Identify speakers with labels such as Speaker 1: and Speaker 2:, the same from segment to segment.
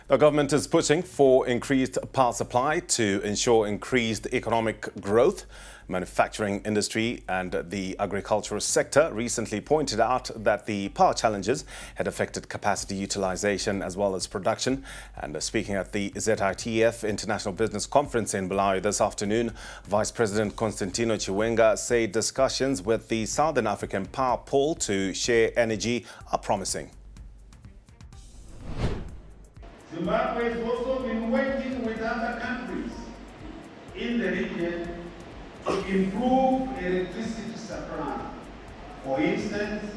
Speaker 1: The government is pushing for increased power supply to ensure increased economic growth. Manufacturing industry and the agricultural sector recently pointed out that the power challenges had affected capacity utilization as well as production. And speaking at the ZTN International Business Conference in Bulawayo this afternoon, Vice President Constantino Chiwenga said discussions with the Southern African power pool to share energy are promising.
Speaker 2: Zimbabwe has also been working with other countries in the region to improve electricity supply. For instance,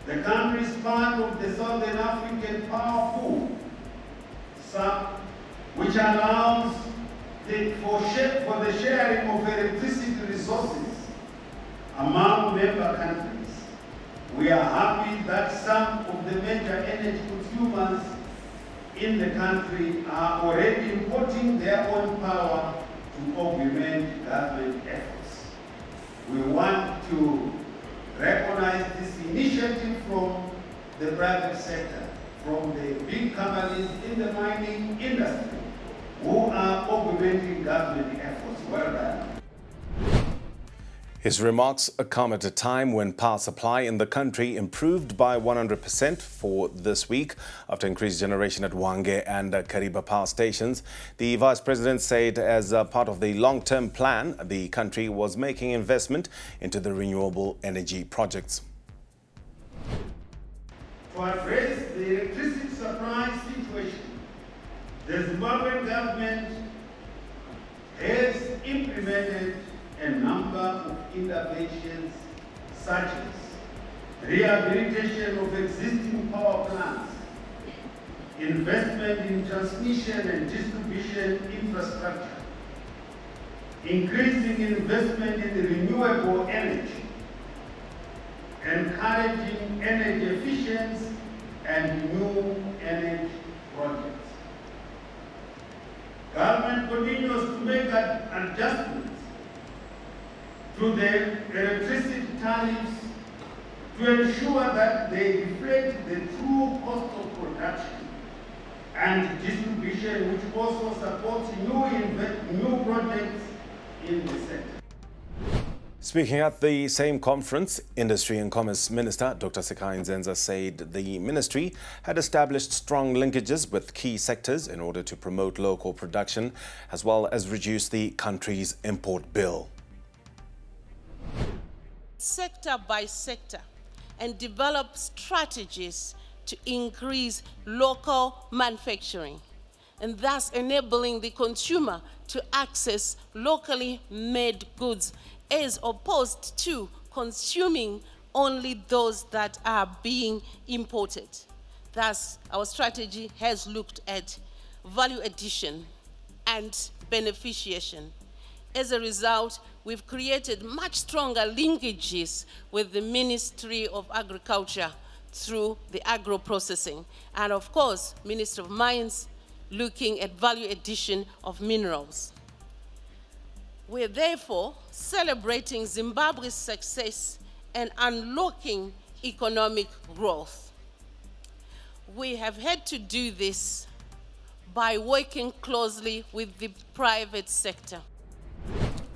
Speaker 2: the country is part of the Southern African Power Pool, which allows for the sharing of electricity resources among member countries. We are happy that some of the major energy consumers in the country are already importing their own power to augment government efforts. We want to recognize this initiative from the private sector, from the big companies in the mining industry who are augmenting government efforts. Well done.
Speaker 1: His remarks come at a time when power supply in the country improved by 100% for this week after increased generation at Hwange and Kariba power stations. The Vice President said as part of the long-term plan, the country was making investment into the renewable energy projects.
Speaker 2: To address the electricity supply situation, the Zimbabwean government has implemented a number of interventions such as rehabilitation of existing power plants, investment in transmission and distribution infrastructure, increasing investment in renewable energy, encouraging energy efficiency and new energy projects. Government continues to make adjustments to the electricity tariffs to ensure that they reflect the true cost of production and distribution, which also supports new projects in the sector.
Speaker 1: Speaking at the same conference, Industry and Commerce Minister Dr. Sekai Nzenza said the ministry had established strong linkages with key sectors in order to promote local production as well as reduce the country's import bill.
Speaker 3: Sector by sector, and develop strategies to increase local manufacturing and thus enabling the consumer to access locally made goods as opposed to consuming only those that are being imported. Thus, our strategy has looked at value addition and beneficiation. As a result, we've created much stronger linkages with the Ministry of Agriculture through the agro-processing. And of course, Ministry of Mines looking at value addition of minerals. We're therefore celebrating Zimbabwe's success and unlocking economic growth. We have had to do this by working closely with the private sector.